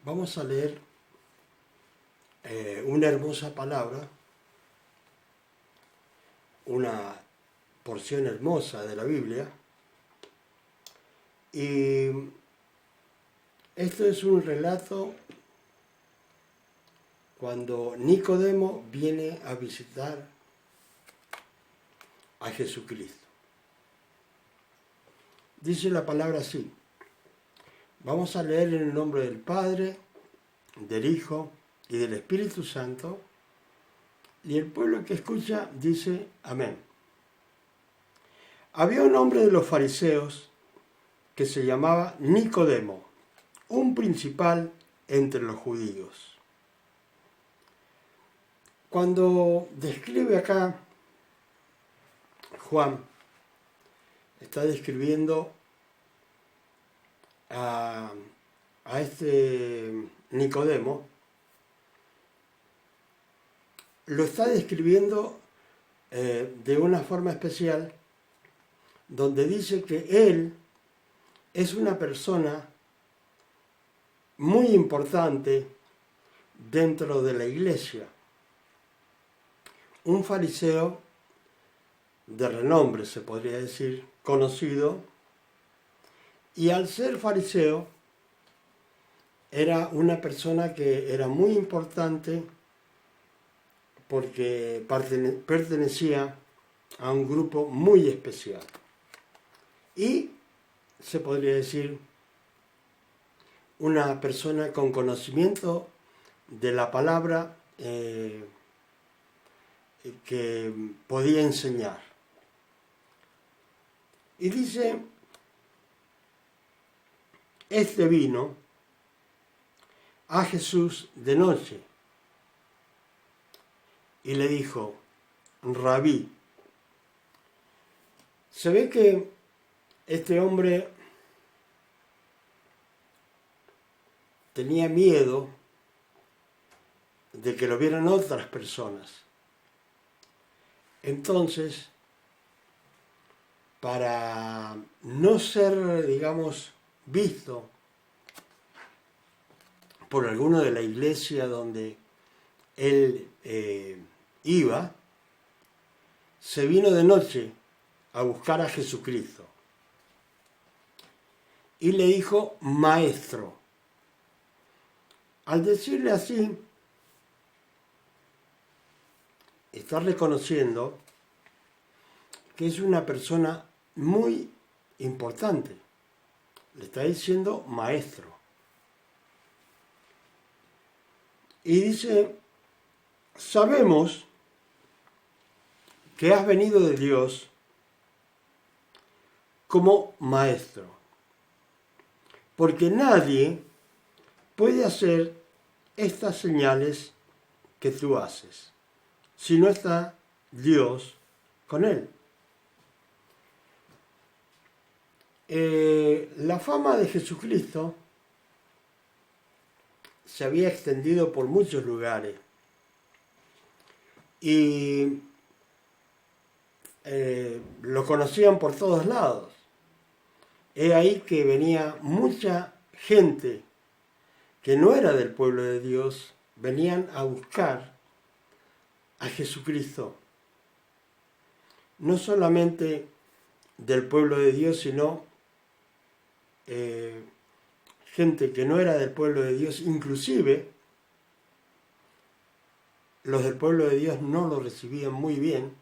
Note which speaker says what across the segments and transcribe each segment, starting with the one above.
Speaker 1: Vamos a leer una hermosa palabra, una porción hermosa de la Biblia, y esto es un relato cuando Nicodemo viene a visitar a Jesucristo. Dice la palabra así. Vamos a leer en el nombre del Padre, del Hijo y del Espíritu Santo, y el pueblo que escucha dice amén. Había un hombre de los fariseos que se llamaba Nicodemo, un principal entre los judíos. Cuando describe acá Juan, está describiendo a este Nicodemo, lo está describiendo de una forma especial, donde dice que él es una persona muy importante dentro de la iglesia, un fariseo de renombre, se podría decir, conocido, y al ser fariseo era una persona que era muy importante porque pertenecía a un grupo muy especial. Y se podría decir una persona con conocimiento de la palabra que podía enseñar. Y dice, este vino a Jesús de noche y le dijo, Rabí. Se ve que este hombre tenía miedo de que lo vieran otras personas. Entonces, para no ser, digamos, visto por alguno de la iglesia donde él iba, se vino de noche a buscar a Jesucristo y le dijo, maestro. Al decirle así, está reconociendo que es una persona muy importante. Le está diciendo maestro. Y dice, sabemos que has venido de Dios como maestro, porque nadie puede hacer estas señales que tú haces si no está Dios con él. La fama de Jesucristo se había extendido por muchos lugares y lo conocían por todos lados. He ahí que venía mucha gente que no era del pueblo de Dios, venían a buscar a Jesucristo. No solamente del pueblo de Dios, sino gente que no era del pueblo de Dios, inclusive los del pueblo de Dios no lo recibían muy bien.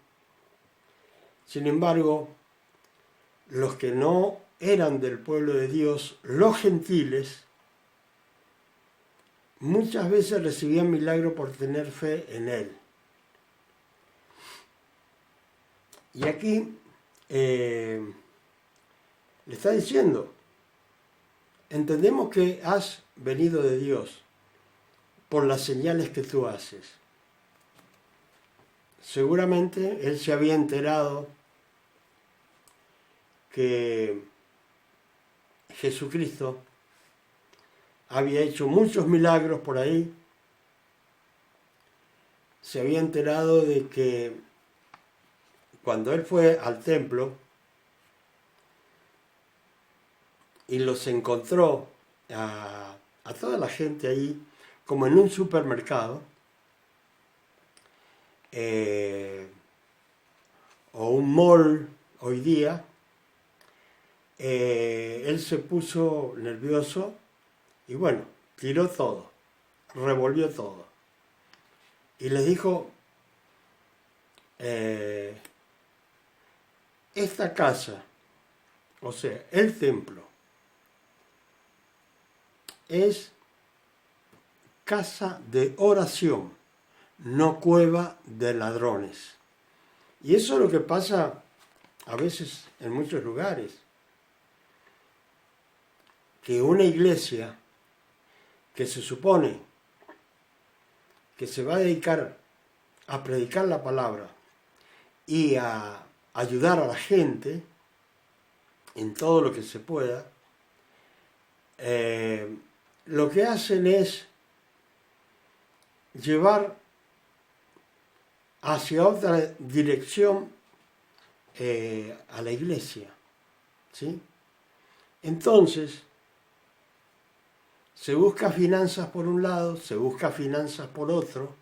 Speaker 1: Sin embargo, los que no eran del pueblo de Dios, los gentiles, muchas veces recibían milagro por tener fe en él. Y aquí le está diciendo, entendemos que has venido de Dios por las señales que tú haces. Seguramente él se había enterado que Jesucristo había hecho muchos milagros por ahí. Se había enterado de que cuando él fue al templo y los encontró a a toda la gente ahí, como en un supermercado, o un mall hoy día. Él se puso nervioso y bueno, tiró todo, revolvió todo. Y les dijo, esta casa, o sea, el templo, es casa de oración, no cueva de ladrones. Y eso es lo que pasa a veces en muchos lugares. Que una iglesia que se supone que se va a dedicar a predicar la palabra y a ayudar a la gente en todo lo que se pueda, lo que hacen es llevar hacia otra dirección a la iglesia, ¿sí? Entonces, se busca finanzas por un lado, se busca finanzas por otro,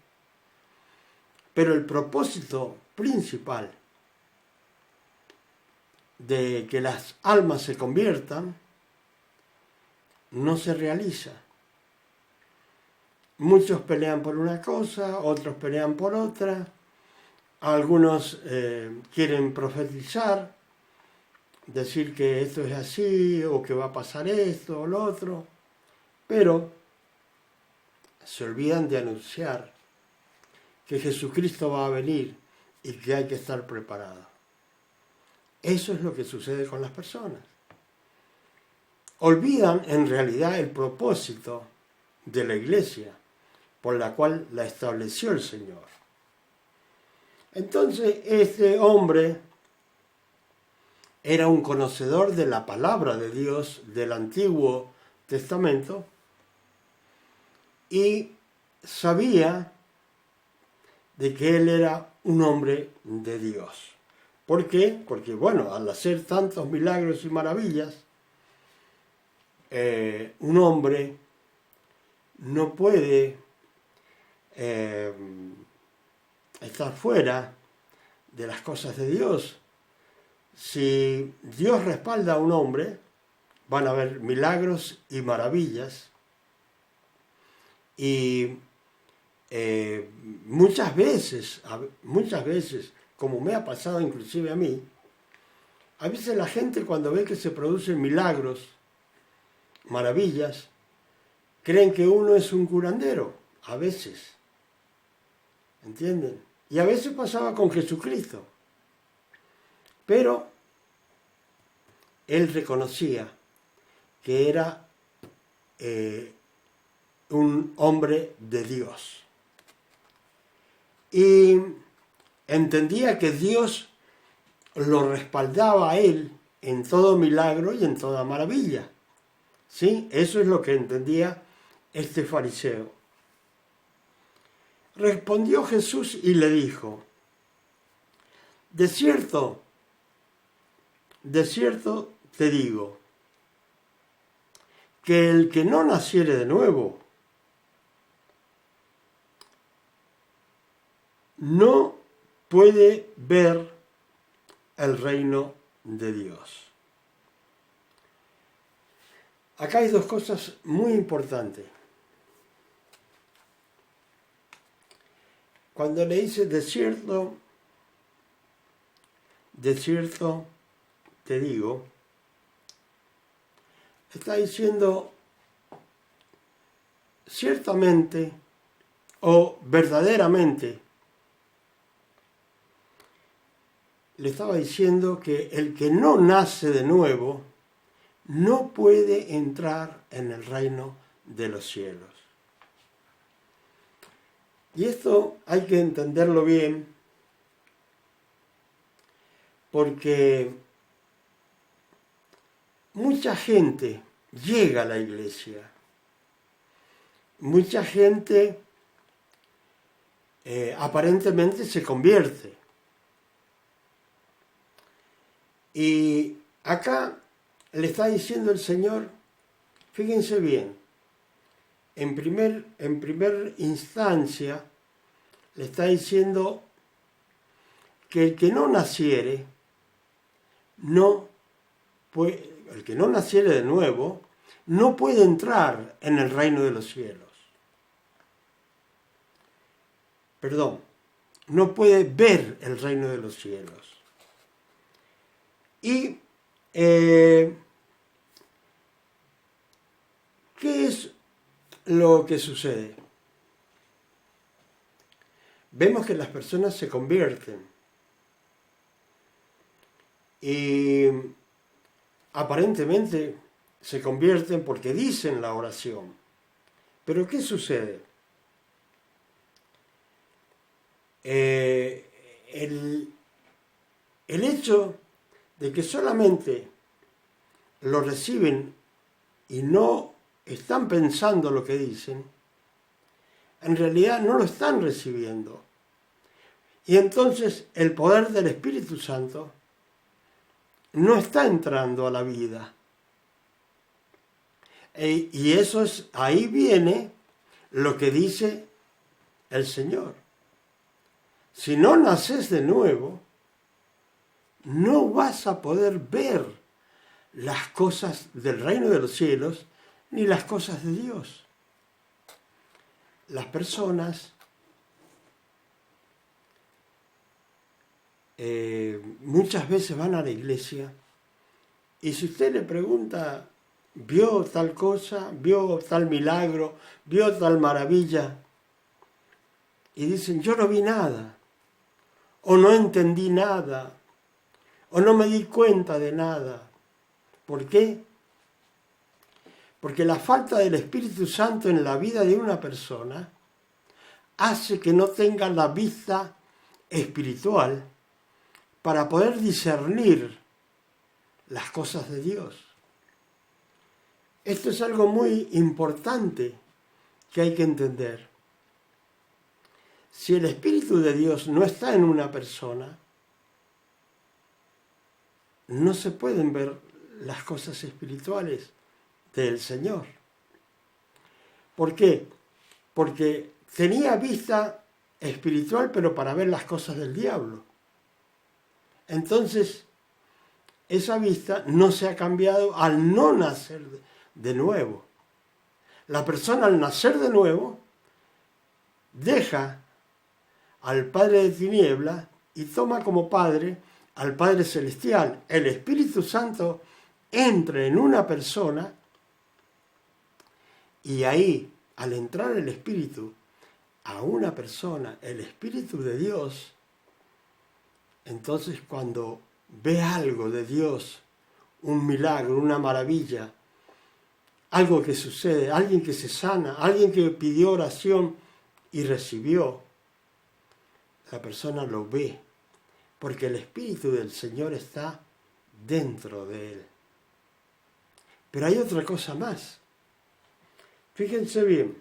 Speaker 1: pero el propósito principal de que las almas se conviertan no se realiza. Muchos pelean por una cosa, otros pelean por otra, algunos quieren profetizar, decir que esto es así o que va a pasar esto o lo otro, pero se olvidan de anunciar que Jesucristo va a venir y que hay que estar preparado. Eso es lo que sucede con las personas. Olvidan en realidad el propósito de la iglesia por la cual la estableció el Señor. Entonces este hombre era un conocedor de la palabra de Dios del Antiguo Testamento y sabía de que él era un hombre de Dios. ¿Por qué? Porque, bueno, al hacer tantos milagros y maravillas, un hombre no puede estar fuera de las cosas de Dios. Si Dios respalda a un hombre, van a haber milagros y maravillas. Y muchas veces, como me ha pasado inclusive a mí, a veces la gente cuando ve que se producen milagros, maravillas, creen que uno es un curandero, a veces, ¿entienden? Y a veces pasaba con Jesucristo, pero él reconocía que era un hombre de Dios. Y entendía que Dios lo respaldaba a él en todo milagro y en toda maravilla. ¿Sí? Eso es lo que entendía este fariseo. Respondió Jesús y le dijo, de cierto te digo, que el que no naciere de nuevo no puede ver el reino de Dios. Acá hay dos cosas muy importantes. Cuando le dice de cierto te digo, está diciendo ciertamente o verdaderamente. Le estaba diciendo que el que no nace de nuevo no puede entrar en el reino de los cielos. Y esto hay que entenderlo bien, porque mucha gente llega a la iglesia, mucha gente aparentemente se convierte. Y acá le está diciendo el Señor, fíjense bien, en primer instancia, le está diciendo que el que no naciere, el que no naciere de nuevo, no puede entrar en el reino de los cielos. Perdón, no puede ver el reino de los cielos. Y ¿qué es lo que sucede? Vemos que las personas se convierten y aparentemente se convierten porque dicen la oración. Pero ¿qué sucede? El hecho de que solamente lo reciben y no están pensando lo que dicen, en realidad no lo están recibiendo. Y entonces el poder del Espíritu Santo no está entrando a la vida. Y eso es, ahí viene lo que dice el Señor. Si no naces de nuevo, no vas a poder ver las cosas del reino de los cielos ni las cosas de Dios. Las personas muchas veces van a la iglesia y si usted le pregunta, ¿vio tal cosa? ¿Vio tal milagro? ¿Vio tal maravilla? Y dicen, yo no vi nada, o no entendí nada, o no me di cuenta de nada. ¿Por qué? Porque la falta del Espíritu Santo en la vida de una persona hace que no tenga la vista espiritual para poder discernir las cosas de Dios. Esto es algo muy importante que hay que entender. Si el Espíritu de Dios no está en una persona, no se pueden ver las cosas espirituales del Señor. ¿Por qué? Porque tenía vista espiritual, pero para ver las cosas del diablo. Entonces, esa vista no se ha cambiado al no nacer de nuevo. La persona al nacer de nuevo deja al Padre de tinieblas y toma como Padre al Padre Celestial. El Espíritu Santo entra en una persona y ahí, al entrar el Espíritu a una persona, el Espíritu de Dios, entonces cuando ve algo de Dios, un milagro, una maravilla, algo que sucede, alguien que se sana, alguien que pidió oración y recibió, la persona lo ve, porque el Espíritu del Señor está dentro de él. Pero hay otra cosa más. Fíjense bien.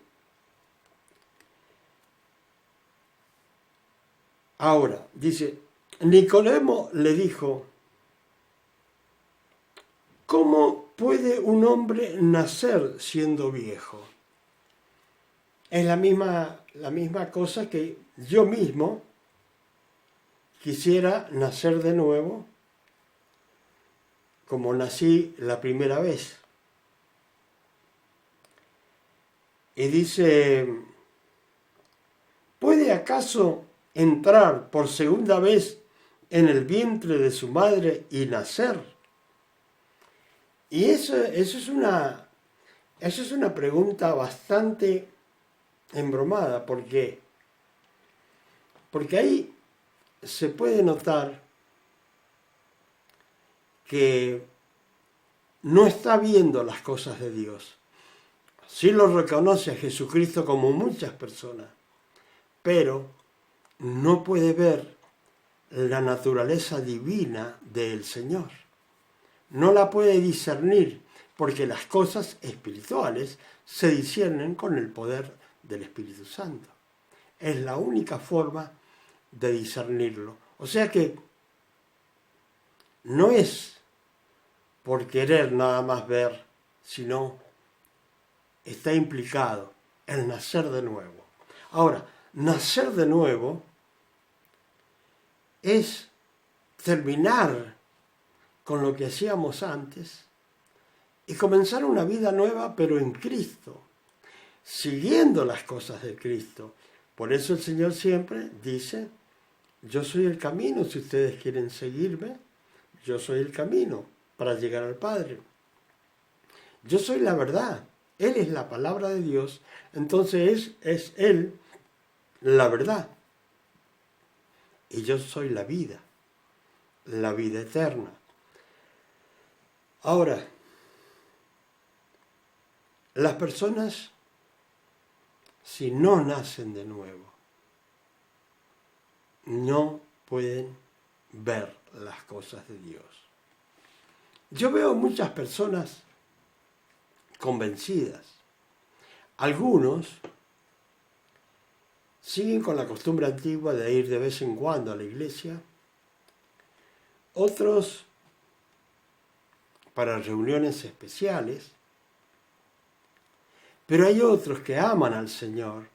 Speaker 1: Ahora, dice, Nicodemo le dijo, ¿cómo puede un hombre nacer siendo viejo? Es la misma cosa que yo mismo quisiera nacer de nuevo como nací la primera vez. Y dice, ¿puede acaso entrar por segunda vez en el vientre de su madre y nacer? Y eso es una pregunta bastante embromada, porque ahí se puede notar que no está viendo las cosas de Dios. Sí lo reconoce a Jesucristo como muchas personas, pero no puede ver la naturaleza divina del Señor. No la puede discernir, porque las cosas espirituales se disciernen con el poder del Espíritu Santo. Es la única forma de discernirlo. O sea que no es por querer nada más ver, sino está implicado. el nacer de nuevo. Ahora, nacer de nuevo es terminar con lo que hacíamos antes y comenzar una vida nueva, pero en Cristo, siguiendo las cosas de Cristo. Por eso el Señor siempre dice, yo soy el camino, si ustedes quieren seguirme, yo soy el camino para llegar al Padre. Yo soy la verdad, Él es la palabra de Dios, entonces es Él la verdad. Y yo soy la vida eterna. Ahora, las personas, si no nacen de nuevo, no pueden ver las cosas de Dios. Yo veo muchas personas convencidas. Algunos siguen con la costumbre antigua de ir de vez en cuando a la iglesia. Otros para reuniones especiales. Pero hay otros que aman al Señor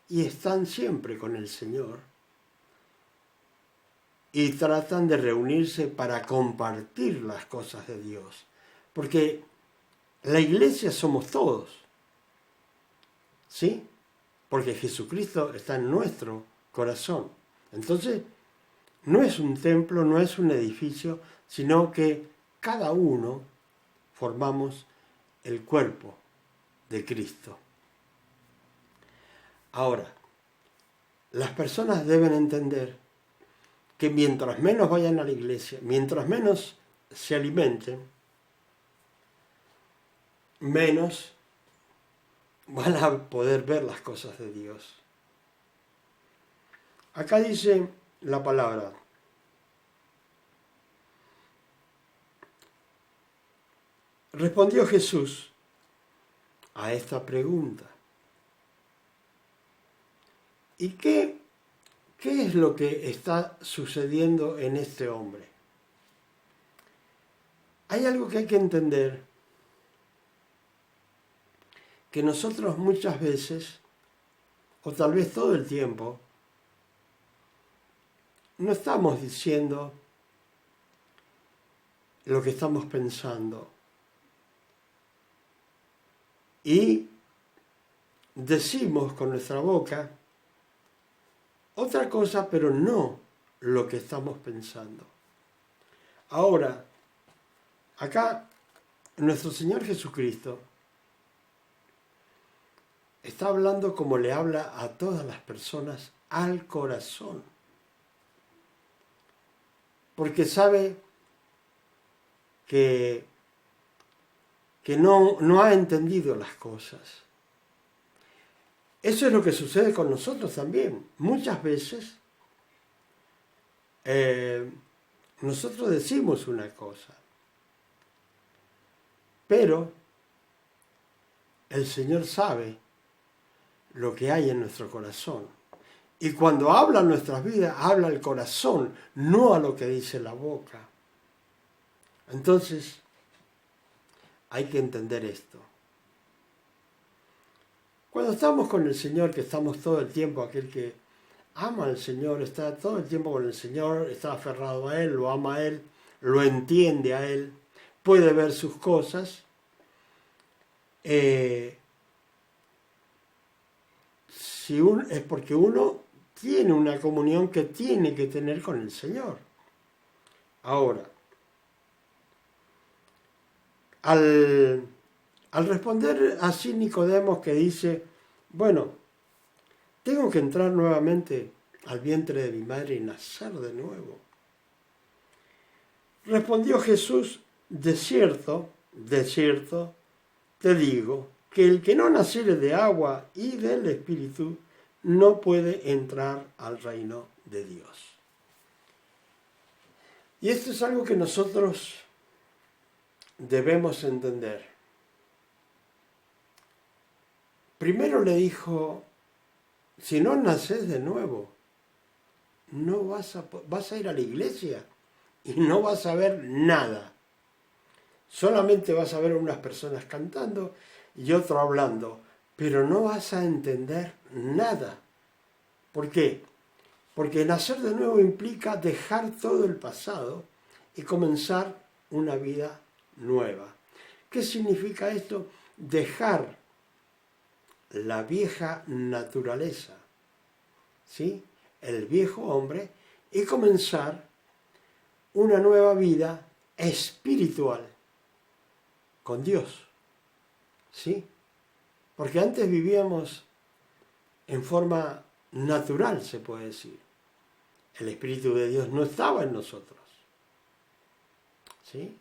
Speaker 1: y están siempre con el Señor y tratan de reunirse para compartir las cosas de Dios. Porque la iglesia somos todos, ¿sí? Porque Jesucristo está en nuestro corazón. Entonces, no es un templo, no es un edificio, sino que cada uno formamos el cuerpo de Cristo. Ahora, las personas deben entender que mientras menos vayan a la iglesia, mientras menos se alimenten, menos van a poder ver las cosas de Dios. Acá dice la palabra: respondió Jesús a esta pregunta. ¿Y qué es lo que está sucediendo en este hombre? Hay algo que hay que entender, que nosotros muchas veces, o tal vez todo el tiempo, no estamos diciendo lo que estamos pensando. Y decimos con nuestra boca otra cosa, pero no lo que estamos pensando. Ahora, acá nuestro Señor Jesucristo está hablando como le habla a todas las personas al corazón. Porque sabe que no ha entendido las cosas. Eso es lo que sucede con nosotros también. Muchas veces nosotros decimos una cosa, pero el Señor sabe lo que hay en nuestro corazón. Y cuando habla en nuestras vidas, habla al corazón, no a lo que dice la boca. Entonces, hay que entender esto. Cuando estamos con el Señor, que estamos todo el tiempo, aquel que ama al Señor, está todo el tiempo con el Señor, está aferrado a Él, lo ama a Él, lo entiende a Él, puede ver sus cosas, es porque uno tiene una comunión que tiene que tener con el Señor. Ahora, al responder así Nicodemo, que dice, bueno, tengo que entrar nuevamente al vientre de mi madre y nacer de nuevo. Respondió Jesús, de cierto, te digo, que el que no naciere de agua y del Espíritu no puede entrar al reino de Dios. Y esto es algo que nosotros debemos entender. Primero le dijo, si no naces de nuevo, no vas a ir a la iglesia y no vas a ver nada. Solamente vas a ver a unas personas cantando y otro hablando, pero no vas a entender nada. ¿Por qué? Porque nacer de nuevo implica dejar todo el pasado y comenzar una vida nueva. ¿Qué significa esto? Dejar la vieja naturaleza, ¿sí? El viejo hombre, y comenzar una nueva vida espiritual con Dios, ¿sí? Porque antes vivíamos en forma natural, se puede decir. El Espíritu de Dios no estaba en nosotros, ¿sí?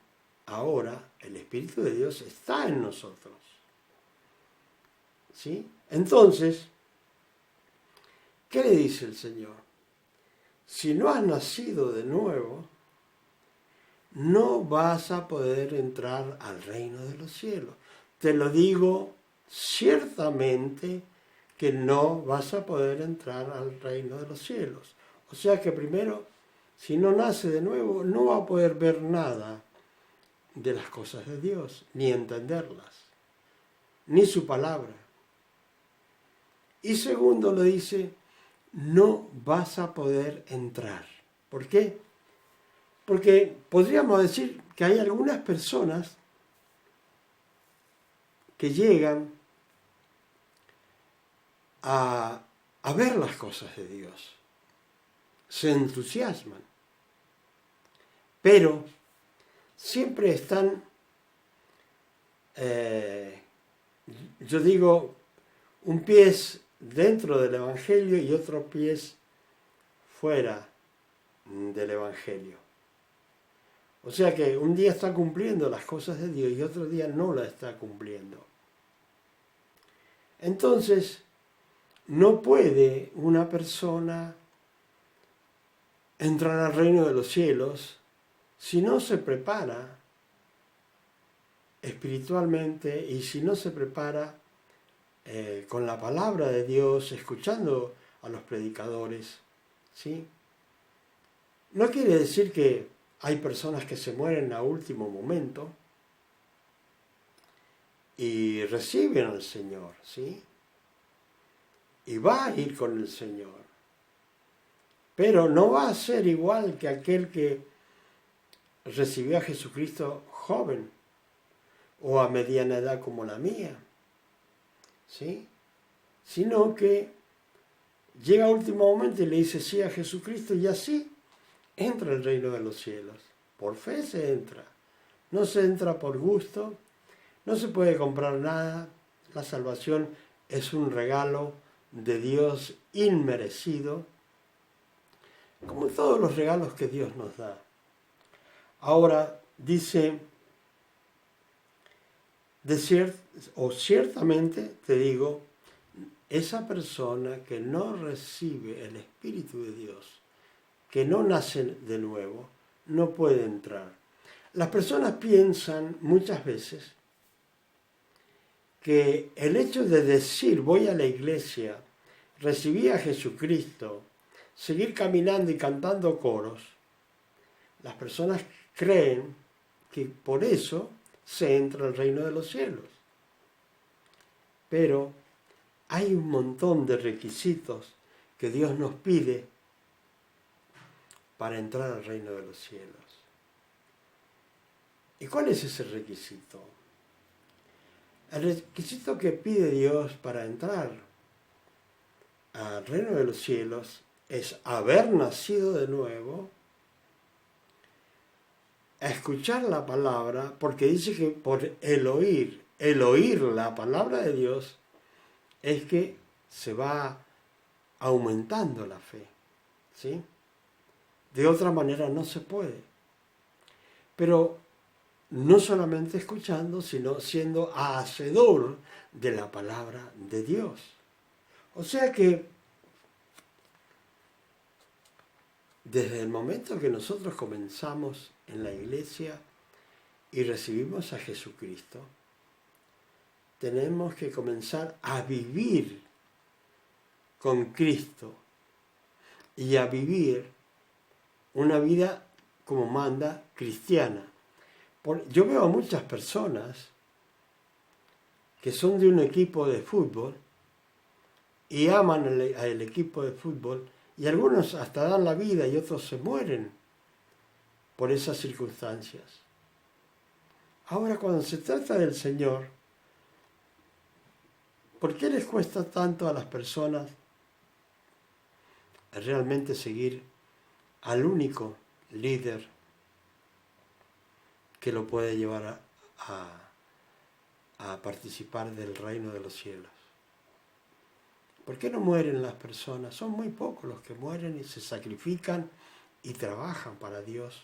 Speaker 1: Ahora el Espíritu de Dios está en nosotros, ¿sí? Entonces, ¿qué le dice el Señor? Si no has nacido de nuevo, no vas a poder entrar al reino de los cielos. Te lo digo ciertamente que no vas a poder entrar al reino de los cielos. O sea que primero, si no nace de nuevo, no va a poder ver nada de las cosas de Dios, ni entenderlas, ni su palabra. Y segundo le dice, no vas a poder entrar. ¿Por qué? Porque podríamos decir que hay algunas personas que llegan a ver las cosas de Dios, se entusiasman, pero siempre están, yo digo, un pie dentro del Evangelio y otro pie fuera del Evangelio. O sea que un día está cumpliendo las cosas de Dios y otro día no las está cumpliendo. Entonces, no puede una persona entrar al reino de los cielos si no se prepara espiritualmente y si no se prepara con la palabra de Dios, escuchando a los predicadores, ¿sí? No quiere decir que hay personas que se mueren a último momento y reciben al Señor, ¿sí? Y va a ir con el Señor. Pero no va a ser igual que aquel que recibió a Jesucristo joven o a mediana edad como la mía, ¿sí? Sino que llega a último momento y le dice sí a Jesucristo y así entra al reino de los cielos. Por fe se entra. No se entra por gusto, no se puede comprar nada. La salvación es un regalo de Dios inmerecido, como todos los regalos que Dios nos da. Ahora dice, ciertamente te digo, esa persona que no recibe el Espíritu de Dios, que no nace de nuevo, no puede entrar. Las personas piensan muchas veces que el hecho de decir voy a la iglesia, recibí a Jesucristo, seguir caminando y cantando coros, las personas creen que por eso se entra al reino de los cielos. Pero hay un montón de requisitos que Dios nos pide para entrar al reino de los cielos. ¿Y cuál es ese requisito? El requisito que pide Dios para entrar al reino de los cielos es haber nacido de nuevo, a escuchar la palabra, porque dice que por el oír la palabra de Dios, es que se va aumentando la fe, ¿sí? De otra manera no se puede. Pero no solamente escuchando, sino siendo hacedor de la palabra de Dios. O sea que desde el momento que nosotros comenzamos en la iglesia y recibimos a Jesucristo, tenemos que comenzar a vivir con Cristo y a vivir una vida como manda cristiana. Yo veo a muchas personas que son de un equipo de fútbol y aman al equipo de fútbol, y algunos hasta dan la vida y otros se mueren por esas circunstancias. Ahora, cuando se trata del Señor, ¿por qué les cuesta tanto a las personas realmente seguir al único líder que lo puede llevar a participar del reino de los cielos? ¿Por qué no mueren las personas? Son muy pocos los que mueren y se sacrifican y trabajan para Dios.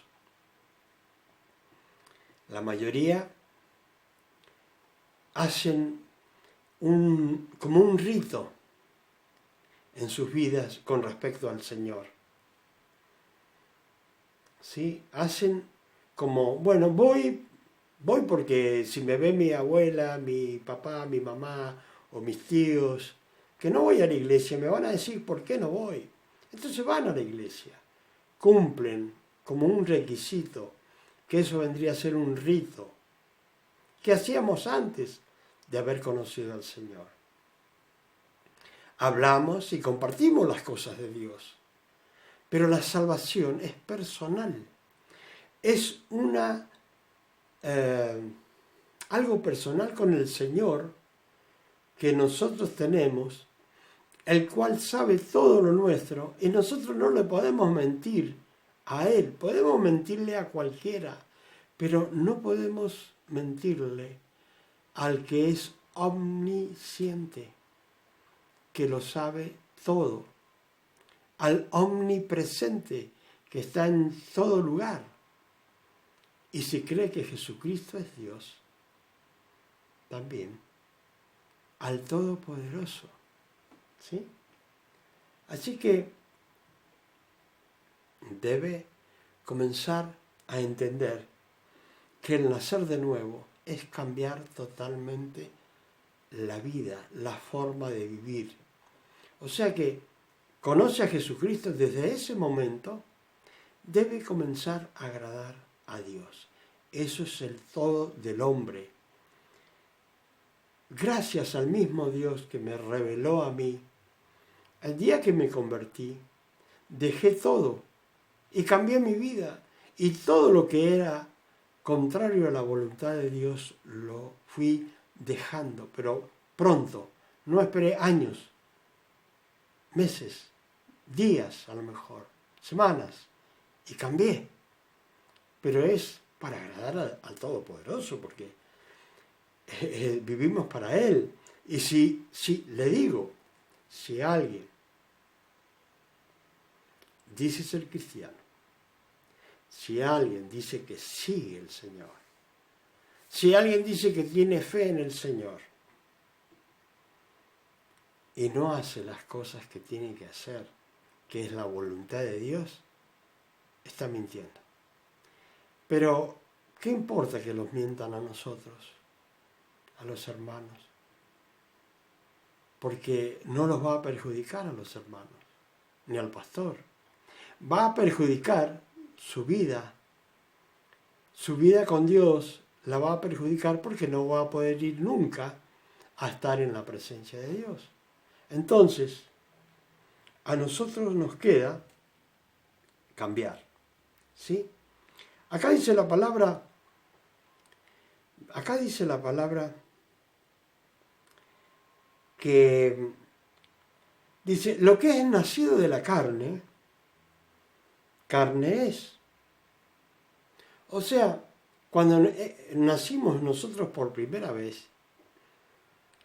Speaker 1: La mayoría hacen como un rito en sus vidas con respecto al Señor. ¿Sí? Hacen como, bueno, voy porque si me ve mi abuela, mi papá, mi mamá o mis tíos, que no voy a la iglesia, me van a decir por qué no voy. Entonces van a la iglesia, cumplen como un requisito, que eso vendría a ser un rito, que hacíamos antes de haber conocido al Señor. Hablamos y compartimos las cosas de Dios, pero la salvación es personal, es algo personal con el Señor que nosotros tenemos, el cual sabe todo lo nuestro, y nosotros no le podemos mentir a Él. Podemos mentirle a cualquiera, pero no podemos mentirle al que es omnisciente, que lo sabe todo, al omnipresente, que está en todo lugar. Y si cree que Jesucristo es Dios, también al Todopoderoso. ¿Sí? Así que debe comenzar a entender que el nacer de nuevo es cambiar totalmente la vida, la forma de vivir. O sea que conoce a Jesucristo desde ese momento, debe comenzar a agradar a Dios. Eso es el todo del hombre. Gracias al mismo Dios que me reveló a mí, el día que me convertí, dejé todo y cambié mi vida. Y todo lo que era contrario a la voluntad de Dios lo fui dejando, pero pronto. No esperé años, meses, días a lo mejor, semanas, y cambié. Pero es para agradar al Todopoderoso, porque vivimos para Él. Y si le digo, si alguien dice ser cristiano, si alguien dice que sigue el Señor, si alguien dice que tiene fe en el Señor y no hace las cosas que tiene que hacer, que es la voluntad de Dios, está mintiendo. Pero, ¿qué importa que los mientan a nosotros, a los hermanos? Porque no los va a perjudicar a los hermanos, ni al pastor. Va a perjudicar su vida con Dios la va a perjudicar porque no va a poder ir nunca a estar en la presencia de Dios. Entonces, a nosotros nos queda cambiar, ¿sí? Acá dice la palabra que dice, lo que es nacido de la carne, carne es. O sea, cuando nacimos nosotros por primera vez,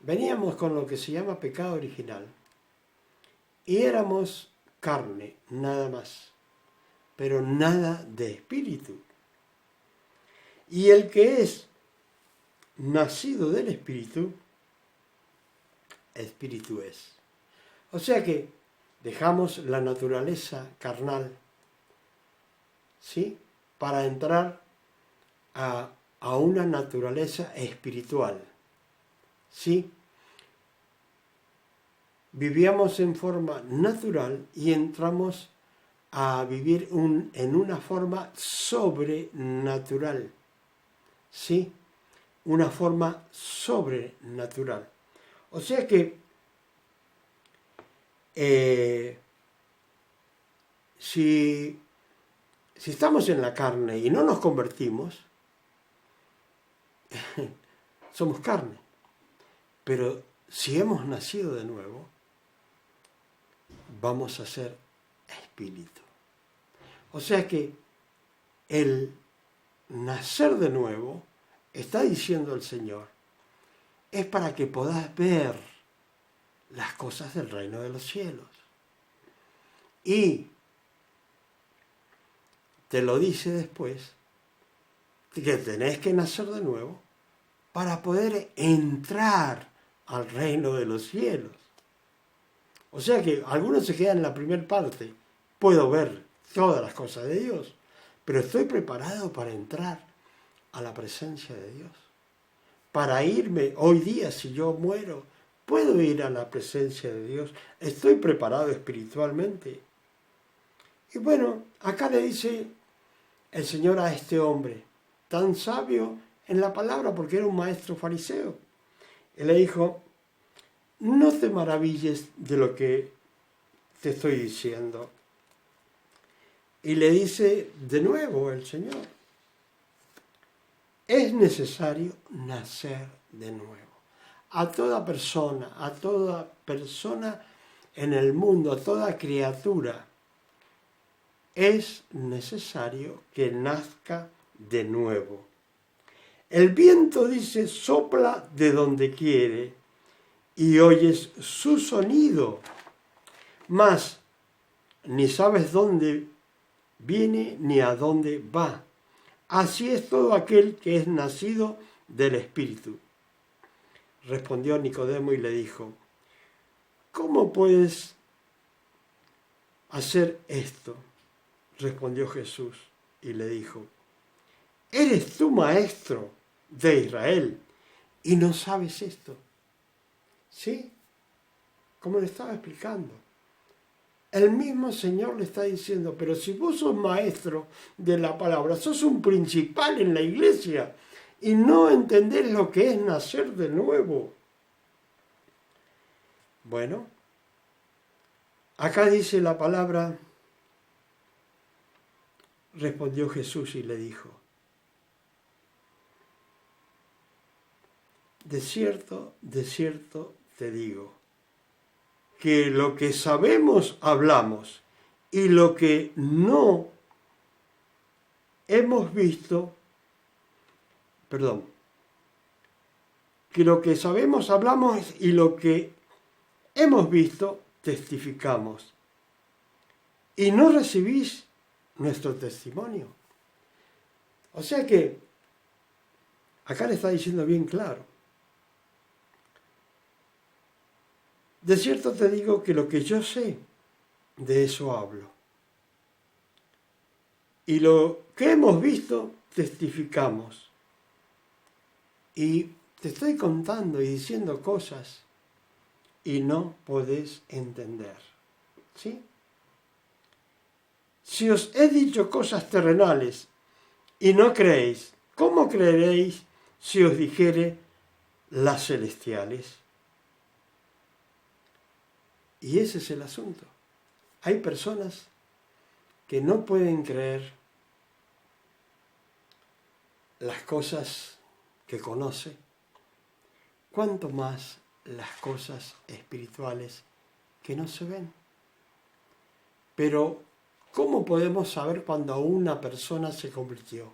Speaker 1: veníamos con lo que se llama pecado original y éramos carne, nada más, pero nada de espíritu. Y el que es nacido del espíritu, espíritu es. O sea que dejamos la naturaleza carnal, ¿sí?, para entrar a una naturaleza espiritual, ¿sí? Vivíamos en forma natural y entramos a vivir en una forma sobrenatural, ¿sí? una forma sobrenatural. O sea que si estamos en la carne y no nos convertimos, somos carne. Pero si hemos nacido de nuevo, vamos a ser espíritu. O sea que el nacer de nuevo, está diciendo el Señor, es para que podás ver las cosas del reino de los cielos. Y te lo dice después, que tenés que nacer de nuevo para poder entrar al reino de los cielos. O sea que algunos se quedan en la primera parte. Puedo ver todas las cosas de Dios, pero estoy preparado para entrar a la presencia de Dios. Para irme hoy día, si yo muero, puedo ir a la presencia de Dios. Estoy preparado espiritualmente. Y bueno, acá le dice el Señor a este hombre, tan sabio en la palabra, porque era un maestro fariseo. Él le dijo, no te maravilles de lo que te estoy diciendo. Y le dice de nuevo el Señor, es necesario nacer de nuevo. A toda persona en el mundo, a toda criatura, es necesario que nazca de nuevo. El viento, dice, sopla de donde quiere y oyes su sonido, mas ni sabes dónde viene ni a dónde va. Así es todo aquel que es nacido del Espíritu. Respondió Nicodemo y le dijo, ¿cómo puedes hacer esto? Respondió Jesús y le dijo, ¿eres tú maestro de Israel y no sabes esto? ¿Sí? Como le estaba explicando. El mismo Señor le está diciendo, pero si vos sos maestro de la palabra, sos un principal en la iglesia y no entendés lo que es nacer de nuevo. Bueno, acá dice la palabra, respondió Jesús y le dijo, de cierto te digo, que lo que sabemos hablamos y lo que no hemos visto, que lo que sabemos hablamos y lo que hemos visto testificamos. Y no recibís nuestro testimonio. O sea que acá le está diciendo bien claro. De cierto te digo que lo que yo sé, de eso hablo. Y lo que hemos visto, testificamos. Y te estoy contando y diciendo cosas y no podés entender. ¿Sí? Si os he dicho cosas terrenales y no creéis, ¿cómo creeréis si os dijere las celestiales? Y ese es el asunto. Hay personas que no pueden creer las cosas que conoce, cuanto más las cosas espirituales que no se ven. Pero, ¿cómo podemos saber cuando una persona se convirtió?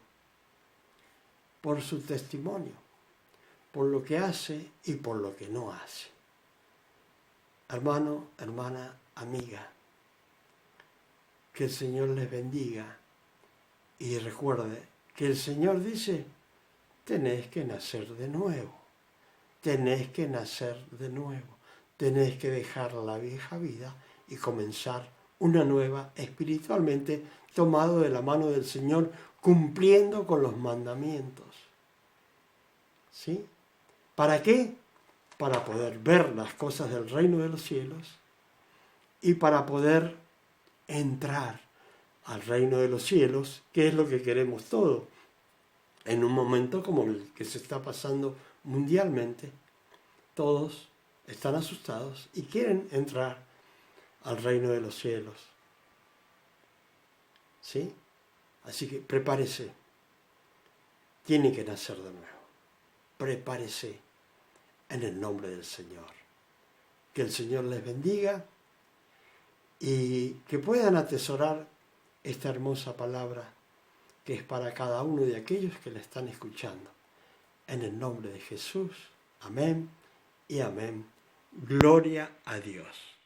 Speaker 1: Por su testimonio, por lo que hace y por lo que no hace. Hermano, hermana, amiga, que el Señor les bendiga y recuerde que el Señor dice, tenés que nacer de nuevo, tenés que nacer de nuevo, tenés que dejar la vieja vida y comenzar una nueva espiritualmente tomado de la mano del Señor, cumpliendo con los mandamientos. ¿Sí? ¿Para qué? Para poder ver las cosas del reino de los cielos y para poder entrar al reino de los cielos, que es lo que queremos todos. En un momento como el que se está pasando mundialmente, todos están asustados y quieren entrar al reino de los cielos. ¿Sí? Así que prepárese. Tiene que nacer de nuevo. Prepárese en el nombre del Señor. Que el Señor les bendiga y que puedan atesorar esta hermosa palabra que es para cada uno de aquellos que la están escuchando. En el nombre de Jesús. Amén y amén. Gloria a Dios.